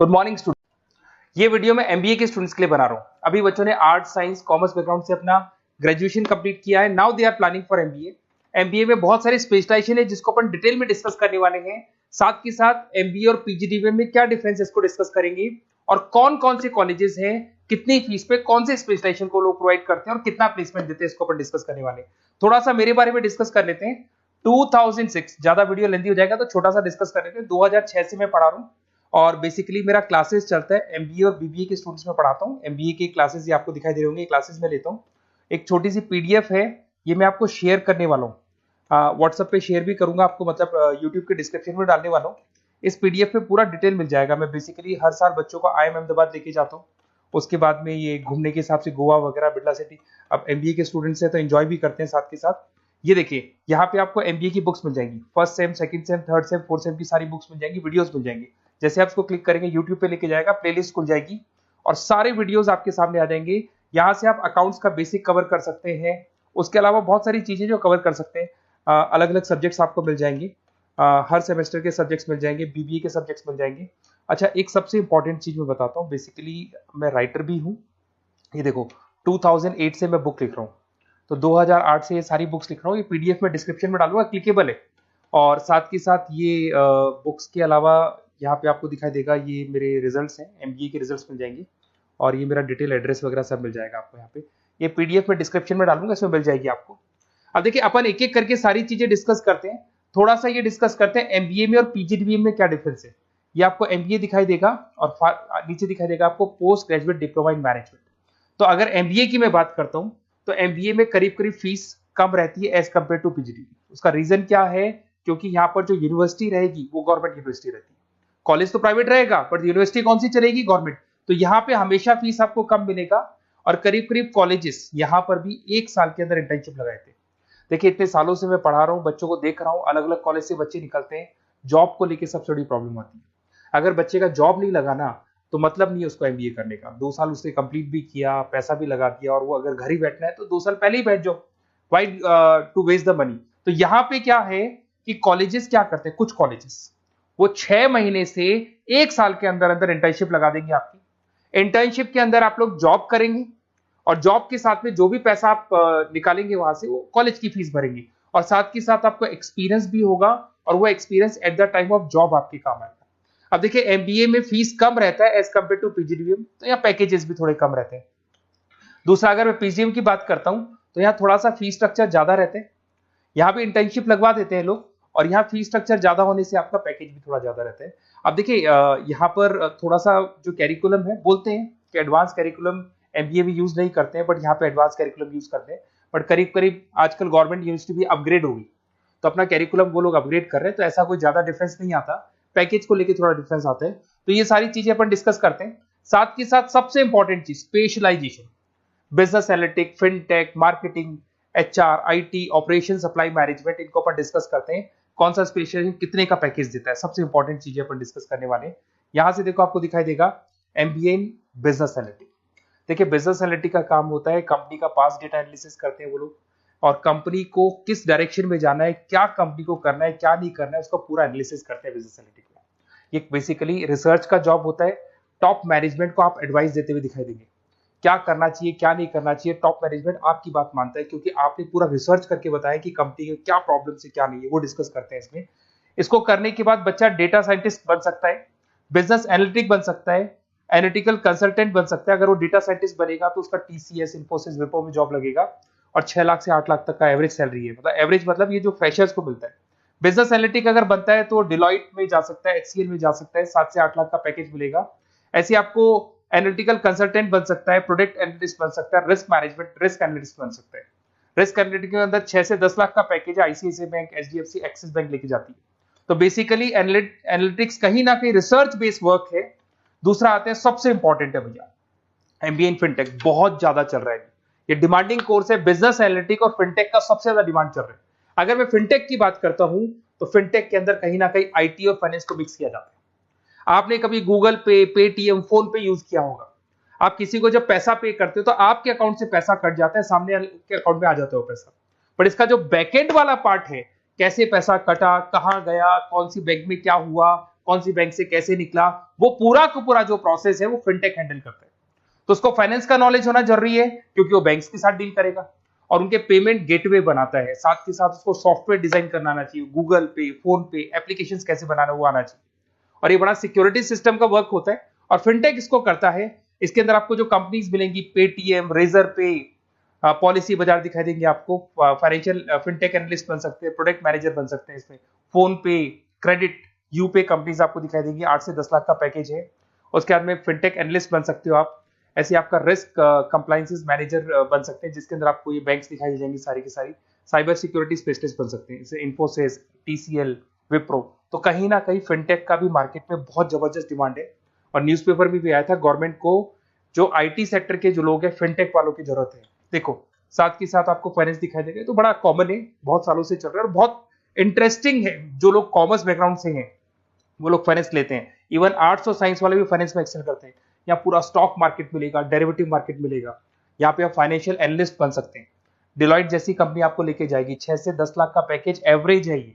Good morning student. ये video मैं MBA के स्टूडेंट्स के लिए बना रहा हूँ। अभी बच्चों ने आर्ट साइंस कॉमर्स बैकग्राउंड से अपना ग्रेजुएशन कंप्लीट किया है। Now they are planning for MBA. MBA में बहुत सारे स्पेशलाइजेशन है जिसको अपन डिटेल में डिस्कस करने वाले हैं। साथ के साथ एमबीए और पीजीडीबीएम में क्या डिफरेंस है इसको डिस्कस करेंगे और कौन कौन से कॉलेजेस हैं, कितनी फीस पे कौन से स्पेशलाइजेशन को लोग प्रोवाइड करते हैं और कितना प्लेसमेंट देते हैं, इसको अपन डिस्कस करने वाले हैं। थोड़ा सा मेरे बारे में डिस्कस कर लेते हैं। 2006, ज्यादा वीडियो लेंथी हो जाएगा तो छोटा सा डिस्कस कर लेते हैं। 2006 से मैं पढ़ा रहा हूँ और बेसिकली मेरा क्लासेस चलता है एमबीए और बीबीए के स्टूडेंट्स में पढ़ाता हूँ। एमबीए के क्लासेस ये आपको दिखाई दे रहे होंगे, क्लासेस में लेता हूँ। एक छोटी सी पीडीएफ है, ये मैं आपको शेयर करने वाला हूँ, व्हाट्सएप पे शेयर भी करूंगा आपको, मतलब यूट्यूब के डिस्क्रिप्शन में डालने वाला हूँ। इस पीडीएफ पे पूरा डिटेल मिल जाएगा। मैं बेसिकली हर साल बच्चों को IIM अहमदाबाद लेके जाता हूँ। उसके बाद में ये घूमने के हिसाब से गोवा वगैरह, बिरला सिटी। अब एमबीए के स्टूडेंट्स हैं तो एंजॉय भी करते हैं साथ के साथ। ये देखिए, यहाँ पे आपको एमबीए की बुक्स मिल जाएंगी। First sem, second same, third same, fourth same की सारी बुक्स मिल जाएंगी, वीडियोस मिल जाएंगी। जैसे आप इसको क्लिक करेंगे यूट्यूब पे लेके जाएगा, प्लेलिस्ट खुल जाएगी और सारे वीडियोस आपके सामने आ जाएंगे। यहाँ से आप अकाउंट्स का बेसिक कवर कर सकते हैं। उसके अलावा बहुत सारी चीजें जो कवर कर सकते हैं। अलग अलग सब्जेक्ट्स आपको मिल जाएंगे, हर सेमेस्टर के सब्जेक्ट्स मिल जाएंगे, बीबीए के सब्जेक्ट्स मिल जाएंगे। अच्छा, एक सबसे इंपॉर्टेंट चीज मैं बताता हूँ। बेसिकली मैं राइटर भी हूँ। ये देखो, 2008 से मैं बुक लिख रहा हूँ, तो 2008 से ये सारी बुक्स लिख रहा हूँ। ये पीडीएफ में डिस्क्रिप्शन में डालूंगा, क्लिकेबल है। और साथ के साथ ये बुक्स के अलावा यहाँ पे आपको दिखाई देगा, ये मेरे रिजल्ट्स हैं, एमबीए के रिजल्ट्स मिल जाएंगे और ये मेरा डिटेल एड्रेस वगैरह सब मिल जाएगा आपको यहाँ पे। ये पीडीएफ में डिस्क्रिप्शन में डालूंगा, इसमें मिल जाएगी आपको। अब देखिए, अपन एक एक करके सारी चीजें डिस्कस करते हैं। थोड़ा सा ये डिस्कस करते हैं एमबीए में और पीजीडीबीएम में क्या डिफरेंस है। ये आपको एमबीए दिखाई देगा और नीचे दिखाई देगा आपको post graduate diploma in management. तो अगर एमबीए की मैं बात करता हूं तो एमबीए में करीब करीब फीस कम रहती है एज कंपेयर टू पीजीडीबी। उसका रीजन क्या है? क्योंकि यहाँ पर जो यूनिवर्सिटी रहेगी वो गवर्नमेंट यूनिवर्सिटी रहती है। कॉलेज तो प्राइवेट रहेगा बट यूनिवर्सिटी कौन सी चलेगी? गवर्नमेंट। तो यहाँ पे हमेशा फीस आपको कम मिलेगा और करीब करीब कॉलेजेस यहाँ पर भी 1 साल के अंदर इंटर्नशिप लगाए थे। देखिए, इतने सालों से मैं पढ़ा रहा हूँ, बच्चों को देख रहा हूँ, अलग अलग कॉलेज से बच्चे निकलते हैं। जॉब को लेकर सबसे बड़ी प्रॉब्लम आती है। अगर बच्चे का जॉब नहीं लगा ना तो मतलब नहीं है उसको एमबीए करने का। 2 साल उसने कंप्लीट भी किया, पैसा भी लगा दिया, और वो अगर घर ही बैठना है तो 2 साल पहले ही बैठ जाओ। Why to waste the money? तो यहाँ पे क्या है कि कॉलेजेस क्या करते हैं, कुछ कॉलेजेस वो 6 महीने से 1 साल के अंदर अंदर इंटर्नशिप लगा देंगे आपकी। इंटर्नशिप के अंदर आप लोग जॉब करेंगे और जॉब के साथ में जो भी पैसा आप निकालेंगे वहां से, वो कॉलेज की फीस भरेंगे और साथ के साथ आपको एक्सपीरियंस भी होगा और वो experience at the time of job आपके काम आएगा। अब देखिए, एमबीए में फीस कम रहता है एज कंपेयर टू पीजीडीबीएम, तो यहाँ पैकेजेस भी थोड़े कम रहते हैं। दूसरा, अगर मैं पीजीडीबीएम की बात करता हूं तो यहाँ थोड़ा सा फीस स्ट्रक्चर ज्यादा रहते हैं। यहाँ भी इंटर्नशिप लगवा देते हैं लोग और यहाँ फीस स्ट्रक्चर ज्यादा होने से आपका पैकेज भी थोड़ा ज्यादा रहता है। अब देखिए, यहाँ पर थोड़ा सा जो कैरिकुलम है, बोलते हैं कि एडवांस कैरिकुलम एमबीए भी यूज नहीं करते हैं, बट यहाँ पे एडवांस कैरिकुलम यूज करते हैं। बट करीब करीब आजकल गवर्नमेंट यूनिवर्सिटी भी अपग्रेड होगी तो अपना कैरिकुलम वो लोग अपग्रेड कर रहे हैं, तो ऐसा कोई ज्यादा डिफरेंस नहीं आता। पैकेज को लेके थोड़ा डिफरेंस आता है। तो ये सारी चीजें अपन डिस्कस करते हैं। साथ के साथ सबसे इंपॉर्टेंट चीज, specialization, business analytic, fintech, marketing, HR, IT, operation, supply management, इनको अपन डिस्कस करते हैं। कौन सा स्पेशलाइजेशन कितने का पैकेज देता है, सबसे इंपॉर्टेंट चीजें अपन डिस्कस करने वाले हैं। यहां से देखो, आपको दिखाई देगा एमबीए इन बिजनेस एनालिटिक। देखिए, बिजनेस एनालिटिक का काम होता है कंपनी का पास डेटा एनालिसिस करते हैं वो लोग, और कंपनी को किस डायरेक्शन में जाना है, क्या कंपनी को करना है, क्या नहीं करना है, उसका पूरा एनालिसिस करते हैं बिजनेस एनालिटिक में। ये बेसिकली रिसर्च का जॉब होता है। टॉप मैनेजमेंट को आप एडवाइस देते हुए दिखाई देंगे, क्या करना चाहिए, क्या नहीं करना चाहिए। टॉप मैनेजमेंट आपकी बात मानता है क्योंकि आपने पूरा रिसर्च करके बताया कि कंपनी के क्या प्रॉब्लम है, क्या नहीं है, वो डिस्कस करते हैं इसमें। इसको करने के बाद बच्चा डेटा साइंटिस्ट बन सकता है, बिजनेस एनालिटिक बन सकता है, एनालिटिकल कंसल्टेंट बन सकता है। अगर वो डेटा साइंटिस्ट बनेगा तो उसका टीसीएस, इंफोसिस, विप्रो में जॉब लगेगा और 6 लाख से 8 लाख तक का एवरेज सैलरी है। मतलब एवरेज मतलब ये जो फ्रेशर्स को मिलता है। बिजनेस एनालिटिक अगर बनता है तो डिलॉइट में जा सकता है, एचसीएल में जा सकता है, 7 से 8 लाख का पैकेज मिलेगा। ऐसे आपको एनालिटिकल कंसल्टेंट बन सकता है, प्रोडक्ट एनालिस्ट बन सकता है, रिस्क मैनेजमेंट, रिस्क एनालिस्ट बन सकता है। रिस्क एनालिटिक के अंदर 6 से 10 लाख का पैकेज है, ICICI bank, HDFC, axis bank लेके जाती है। तो बेसिकली एनालिटिक्स कहीं ना कहीं रिसर्च बेस्ड वर्क है। दूसरा आते हैं, सबसे इंपॉर्टेंट है भैया, एमबीए इन फिनटेक बहुत ज्यादा चल रहा है। ये डिमांडिंग कोर्स है। बिजनेस एनालिटिक और फिनटेक का सबसे ज्यादा डिमांड चल रहा है। अगर मैं फिनटेक की बात करता हूं तो फिनटेक के अंदर कहीं ना कहीं आईटी और फाइनेंस को मिक्स किया जाता है। आपने कभी गूगल पे, पेटीएम, फोन पे यूज किया होगा। आप किसी को जब पैसा पे करते हो तो आपके अकाउंट से पैसा कट जाता है, सामने के अकाउंट में आ जाता है वो पैसा। पर इसका जो बैकएंड वाला पार्ट है, कैसे पैसा कटा, कहां गया, कौन सी बैंक में क्या हुआ, कौन सी बैंक से कैसे निकला, वो पूरा का पूरा जो प्रोसेस है वो फिनटेक हैंडल करता है। तो उसको फाइनेंस का नॉलेज होना जरूरी है क्योंकि वो बैंक्स के साथ डील करेगा और उनके पेमेंट गेटवे बनाता है। साथ के साथ उसको सॉफ्टवेयर डिजाइन करना आना चाहिए, गूगल पे, फोन पे, एप्लीकेशन कैसे बनाना वो आना चाहिए। और ये बड़ा सिक्योरिटी सिस्टम का वर्क होता है और फिनटेक इसको करता है। इसके अंदर आपको जो कंपनीज मिलेंगी, पेटीएम, रेजर पे, पॉलिसी बाजार दिखाई देंगे आपको, फाइनेंशियल फिनटेक एनालिस्ट बन सकते हैं, प्रोडक्ट मैनेजर बन सकते हैं इसमें, फोन पे, क्रेडिट, यूपे कंपनीज आपको दिखाई देंगी। 8 से 10 लाख का पैकेज है। उसके बाद में फिनटेक एनालिस्ट बन सकते हो आप। ऐसे आपका रिस्क कंप्लायंसेस मैनेजर बन सकते हैं जिसके अंदर आपको ये बैंक्स दिखाई दे जाएंगी सारी की सारी। साइबर सिक्योरिटी स्पेशलिस्ट बन सकते हैं जैसे इन्फोसिस, टीसीएल, विप्रो। तो कहीं ना कहीं फिनटेक का भी मार्केट में बहुत जबरदस्त डिमांड है और न्यूज़पेपर में भी आया था गवर्नमेंट को जो आईटी सेक्टर के जो लोग हैं फिनटेक वालों की जरूरत है। देखो साथ के साथ आपको फाइनेंस दिखाई देगा, तो बड़ा कॉमन है, बहुत सालों से चल रहा है और बहुत इंटरेस्टिंग है। जो लोग कॉमर्स बैकग्राउंड से हैं वो लोग फाइनेंस लेते हैं। इवन आर्ट्स और साइंस वाले भी फाइनेंस में एक्सेल करते हैं। यहाँ पूरा स्टॉक मार्केट मिलेगा, डेरिवेटिव मार्केट मिलेगा। यहाँ पे आप फाइनेंशियल एनालिस्ट बन सकते हैं। डिलॉयट जैसी कंपनी आपको लेके जाएगी। 6 से 10 लाख का पैकेज एवरेज है ये,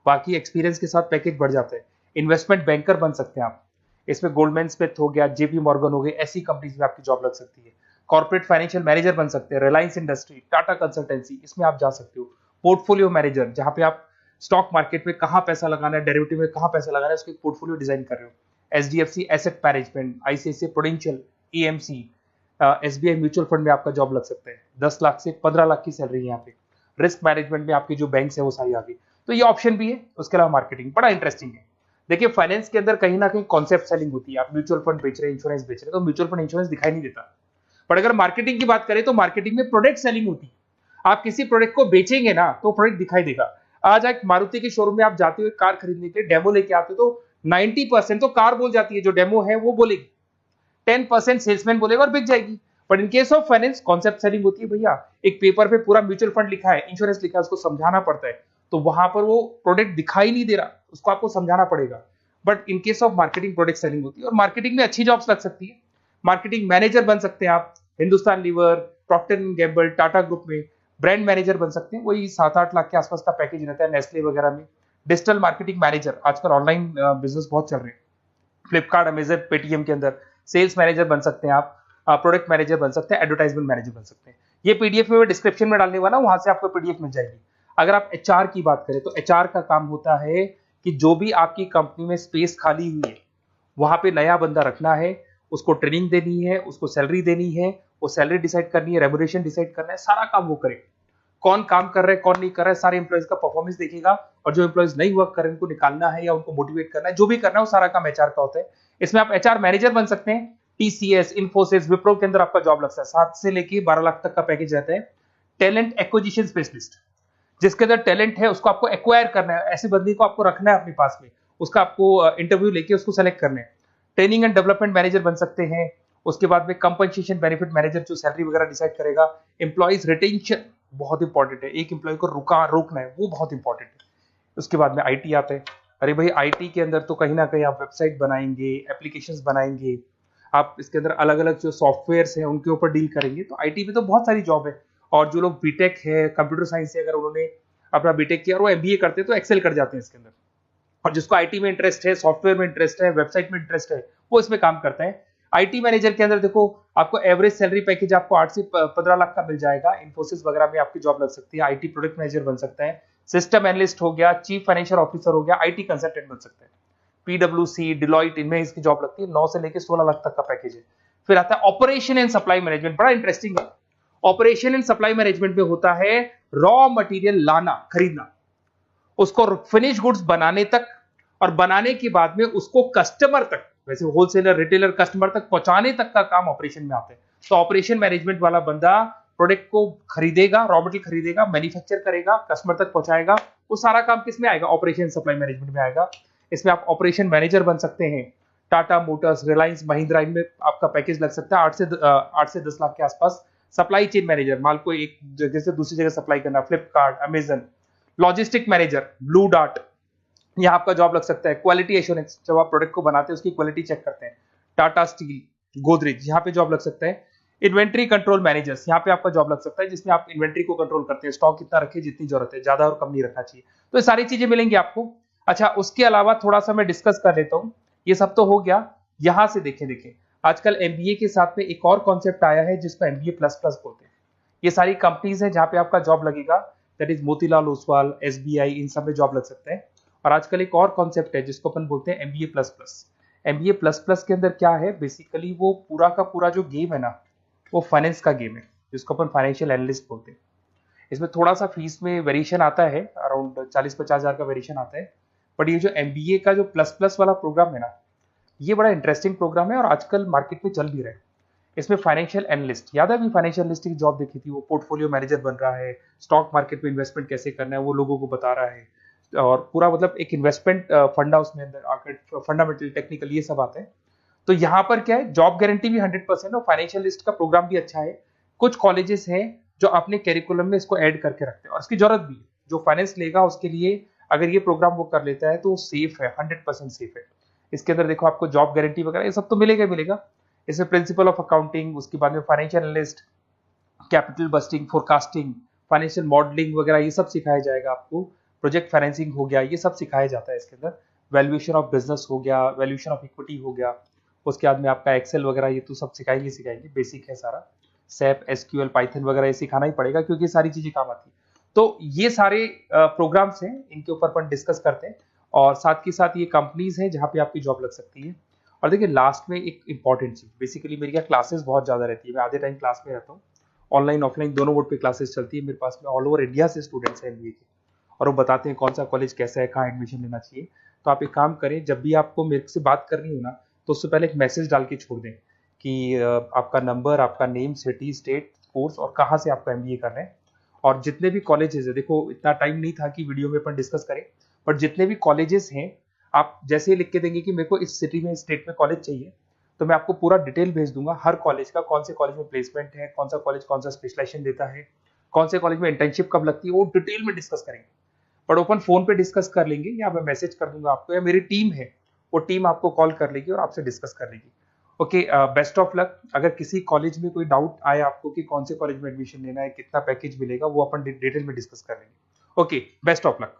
बाकी एक्सपीरियंस के साथ पैकेज बढ़ जाता है। इन्वेस्टमेंट बैंकर बन सकते हैं आप, इसमें गोल्डमैन स्मिथ हो गया, जेपी मॉर्गन हो गई, ऐसी कंपनीज में आपकी जॉब लग सकती है। कॉर्पोरेट फाइनेंशियल मैनेजर बन सकते हैं, रिलायंस इंडस्ट्री, टाटा कंसल्टेंसी, इसमें आप जा सकते हो। पोर्टफोलियो मैनेजर, जहां पे आप स्टॉक मार्केट में कहां पैसा लगाना है, डेरिवेटिव में कहां पैसा लगाना है, उसके पोर्टफोलियो डिजाइन कर रहे हो। HDFC asset management, ICICI prudential, EMC, SBI mutual fund में आपका जॉब लग सकता है। 10 लाख से 15 लाख की सैलरी है यहाँ पे। रिस्क मैनेजमेंट में आपकी जो बैंक्स है वो सारी आ गई। तो ये ऑप्शन भी है। उसके अलावा मार्केटिंग बड़ा इंटरेस्टिंग है। देखिए फाइनेंस के अंदर कहीं ना कहीं कॉन्सेप्ट सेलिंग होती है। आप म्यूचुअल फंड बेच रहे हैं, इंश्योरेंस बेच रहे हैं, तो म्यूचुअल फंड इंश्योरेंस दिखाई नहीं देता। पर अगर मार्केटिंग की बात करें तो मार्केटिंग में प्रोडक्ट सेलिंग होती है। आप किसी प्रोडक्ट को बेचेंगे ना तो प्रोडक्ट दिखाई देगा। आज एक मारुति के शोरूम में आप जाते हुए कार खरीदने के लिए डेमो लेके आते हो तो 90% तो कार बोल जाती है, जो डेमो है वो बोलेगी, 10% सेल्समैन बोलेगा और बिक जाएगी। But in case of finance concept selling होती है भैया। एक पेपर पे पूरा म्यूचुअल फंड लिखा है, इंश्योरेंस लिखा है, उसको समझाना पड़ता है, तो वहां पर वो प्रोडक्ट दिखाई नहीं दे रहा, उसको आपको समझाना पड़ेगा। But in case of marketing product selling होती है और मार्केटिंग में अच्छी जॉब्स लग सकती है। मार्केटिंग मैनेजर बन सकते हैं आप, Hindustan lever, Procter and Gamble, Tata group में ब्रांड मैनेजर बन सकते हैं। वही 7-8 लाख के आसपास का पैकेज रहता है, नेस्ले वगैरह में। डिजिटल मार्केटिंग मैनेजर, आजकल ऑनलाइन बिजनेस बहुत चल रहे हैं, फ्लिपकार्ट, अमेजन, पेटीएम के अंदर सेल्स मैनेजर बन सकते हैं आप, प्रोडक्ट मैनेजर बन सकते हैं, एडवर्टाइजमेंट मैनेजर बन सकते हैं। ये पीडीएफ में डिस्क्रिप्शन में डालने वाला, वहां से आपको पीडीएफ मिल जाएगी। अगर आप एचआर की बात करें तो एचआर का काम होता है कि जो भी आपकी कंपनी में स्पेस खाली हुई है वहां पे नया बंदा रखना है, उसको ट्रेनिंग देनी है, उसको सैलरी देनी है, वो सैलरी डिसाइड करनी है, रेम्यूनरेशन डिसाइड करना है, सारा काम वो करे। कौन काम कर रहा है, कौन नहीं कर रहा है, सारे एम्प्लॉइज का परफॉर्मेंस देखेगा और जो एम्प्लॉइज नहीं वर्क कर रहे हैं उनको निकालना है या उनको मोटिवेट करना है, जो भी करना है वो सारा काम एचआर का होता है। इसमें आप एचआर मैनेजर बन सकते हैं। टीसीएस, इन्फोसिस, विप्रो के अंदर आपका जॉब लगता है। 7 से लेके 12 लाख तक का पैकेज रहता है। टैलेंट एक्विजिशन स्पेशलिस्ट, जिसके अंदर टैलेंट है उसको आपको एक्वायर करना है, ऐसे बंदे को आपको रखना है अपने पास में, उसका आपको इंटरव्यू लेके उसको सेलेक्ट करना है। ट्रेनिंग एंड डेवलपमेंट मैनेजर बन सकते हैं। उसके बाद में कंपनसेशन बेनिफिट मैनेजर, जो सैलरी वगैरह डिसाइड करेगा। एम्प्लॉइज रिटेंशन बहुत इंपॉर्टेंट है, एक एम्प्लॉय को रोकना है, वो बहुत इंपॉर्टेंट है। उसके बाद में आईटी आता है। अरे भाई आईटी के अंदर तो कहीं ना कहीं आप वेबसाइट बनाएंगे, एप्लीकेशंस बनाएंगे, आप इसके अंदर अलग अलग जो सॉफ्टवेयर्स हैं उनके ऊपर डील करेंगे। तो आईटी में तो बहुत सारी जॉब है। और जो लोग बीटेक है, कंप्यूटर साइंस से अगर उन्होंने अपना बीटेक किया और वो एमबीए करते हैं तो एक्सेल कर जाते हैं इसके अंदर। और जिसको आईटी में इंटरेस्ट है, सॉफ्टवेयर में इंटरेस्ट है, वेबसाइट में इंटरेस्ट है, वो इसमें काम करता है। आईटी मैनेजर के अंदर देखो आपको एवरेज सैलरी पैकेज आपको 8 से 15 लाख का मिल जाएगा। इन्फोसिस वगैरह में आपकी जॉब लग सकती है। आईटी प्रोडक्ट मैनेजर बन सकता है, सिस्टम एनालिस्ट हो गया, चीफ फाइनेंशियल ऑफिसर हो गया, आईटी कंसल्टेंट बन सकता है। पीडब्ल्यूसी, डिलॉयट, इनमें इसकी जॉब लगती है। 9 से लेकर 16 लाख तक का पैकेज है। फिर आता है ऑपरेशन एंड सप्लाई मैनेजमेंट, बड़ा इंटरेस्टिंग है। ऑपरेशन एंड सप्लाई मैनेजमेंट में होता है रॉ मटेरियल लाना, खरीदना, उसको फिनिश गुड्स बनाने तक और बनाने के बाद में उसको कस्टमर तक, वैसे होलसेलर, रिटेलर, कस्टमर तक पहुंचाने तक का काम ऑपरेशन में आता है। तो ऑपरेशन मैनेजमेंट वाला बंदा प्रोडक्ट को खरीदेगा, रॉ मटेरियल खरीदेगा, मैन्युफैक्चर करेगा, कस्टमर तक पहुंचाएगा, वो सारा काम किस में आएगा? ऑपरेशन सप्लाई मैनेजमेंट में आएगा। इसमें आप ऑपरेशन मैनेजर बन सकते हैं। टाटा मोटर्स, रिलायंस, महिंद्रा, इनमें आपका पैकेज लग सकता है 8 से 10 लाख के आसपास। सप्लाई चेन मैनेजर, माल को एक जगह से दूसरी जगह सप्लाई करना, Flipkart, Amazon. Logistic manager, blue dart, यहाँ आपका जॉब लग सकता है। क्वालिटी एश्योरेंस, जब आप प्रोडक्ट को बनाते हैं उसकी क्वालिटी चेक करते हैं। टाटा स्टील, गोदरेज, यहाँ पे जॉब लग सकता है। इन्वेंट्री कंट्रोल मैनेजर्स, यहाँ पे आपका जॉब लग सकता है, जिसमें आप इन्वेंट्री को कंट्रोल करते हैं, स्टॉक कितना रखे, जितनी जरूरत है, ज्यादा और कम नहीं रखना चाहिए। तो ये सारी चीजें मिलेंगी आपको। अच्छा, उसके अलावा थोड़ा सा मैं डिस्कस कर लेता हूँ। ये सब तो हो गया। यहां से देखें आजकल एमबीए के साथ में एक और कॉन्सेप्ट आया है जिसको एमबीए प्लस प्लस बोलते हैं। ये सारी कंपनीज हैं जहां पे आपका जॉब लगेगा, that is Motilal Oswal, SBI, इन सब में जॉब लग सकते हैं। और आजकल एक और कॉन्सेप्ट है जिसको अपन बोलते हैं MBA plus plus. MBA plus plus के अंदर क्या है, बेसिकली वो पूरा का पूरा जो गेम है ना, वो फाइनेंस का गेम है, जिसको अपन फाइनेंशियल एनालिस्ट बोलते हैं। इसमें थोड़ा सा फीस में वेरिएशन आता है, अराउंड 40-50 हजार का वेरिएशन आता है। बट ये जो एमबीए का जो प्लस प्लस वाला प्रोग्राम है ना, ये बड़ा इंटरेस्टिंग प्रोग्राम है और आजकल मार्केट में चल भी रहा है। इसमें फाइनेंशियल एनालिस्ट, याद है अभी फाइनेंशियल एनालिस्ट की जॉब देखी थी, वो पोर्टफोलियो मैनेजर बन रहा है, स्टॉक मार्केट में इन्वेस्टमेंट कैसे करना है वो लोगों को बता रहा है, और पूरा मतलब एक इन्वेस्टमेंट फंडा उसमें अंदर आकर फंडामेंटल टेक्निकल ये सब आते हैं। तो यहाँ पर क्या है, जॉब गारंटी भी 100% और फाइनेंशियल लिस्ट का प्रोग्राम भी अच्छा है। कुछ कॉलेजेस हैं जो अपने कैरिकुलम में इसको ऐड करके रखते हैं और इसकी जरूरत भी है। जो फाइनेंस लेगा उसके लिए अगर ये प्रोग्राम वो कर लेता है तो सेफ है, 100% सेफ है। इसके अंदर देखो आपको जॉब गारंटी वगैरह ये सब तो मिलेगा मिलेगा। इसमें प्रिंसिपल ऑफ अकाउंटिंग, उसके बाद में financial analyst, capital budgeting, forecasting, financial modelling वगैरह ये सब सिखाया जाएगा आपको। प्रोजेक्ट फाइनेंसिंग हो गया, ये सब सिखाया जाता है इसके अंदर। वैल्यूएशन ऑफ बिजनेस हो गया, वैल्यूएशन ऑफ इक्विटी हो गया, उसके बाद में आपका एक्सेल वगैरह ये तो सब सिखाएंगे, बेसिक है सारा। सैप, एसक्यूएल, पाइथन वगैरह ये सिखाना ही पड़ेगा क्योंकि सारी चीजें काम आती है। तो ये सारे प्रोग्राम्स हैं, इनके ऊपर अपन डिस्कस करते हैं। और साथ के साथ ये कंपनीज हैं जहाँ पे आपकी जॉब लग सकती है। और देखिए लास्ट में एक इंपॉर्टेंट चीज, बेसिकली मेरी क्या क्लासेस बहुत ज्यादा रहती है, मैं आधे टाइम क्लास में रहता हूँ। ऑनलाइन ऑफलाइन दोनों मोड पे क्लासेस चलती है मेरे पास में। ऑल ओवर इंडिया से स्टूडेंट्स हैं एमबीए के, और वो बताते हैं कौन सा कॉलेज कैसा है, कहाँ एडमिशन लेना चाहिए। तो आप एक काम करें, जब भी आपको मेरे से बात करनी हो ना, तो उससे पहले एक मैसेज डाल के छोड़ दें कि आपका नंबर, आपका नेम, सिटी, स्टेट, कोर्स और कहाँ से आपका एमबीए कर रहे हैं। और जितने भी कॉलेजेस है, देखो इतना टाइम नहीं था कि वीडियो में अपन डिस्कस करें, बट जितने भी कॉलेजेस हैं आप जैसे ही लिख के देंगे कि मेरे को इस सिटी में, इस स्टेट में कॉलेज चाहिए, तो मैं आपको पूरा डिटेल भेज दूंगा हर कॉलेज का, कौन से कॉलेज में प्लेसमेंट है, कौन सा कॉलेज कौन सा स्पेशलाइजेशन देता है, कौन से कॉलेज में इंटर्नशिप कब लगती है, वो डिटेल में डिस्कस करेंगे। बट ओपन फोन पे डिस्कस कर लेंगे, या मैं मैसेज कर दूंगा आपको, या मेरी टीम है वो टीम आपको कॉल कर लेगी और आपसे डिस्कस कर लेगी। Okay, best of luck. अगर किसी कॉलेज में कोई डाउट आए आपको कि कौन से कॉलेज में एडमिशन लेना है, कितना पैकेज मिलेगा, वो अपन डिटेल में डिस्कस कर लेंगे। Okay, best of luck.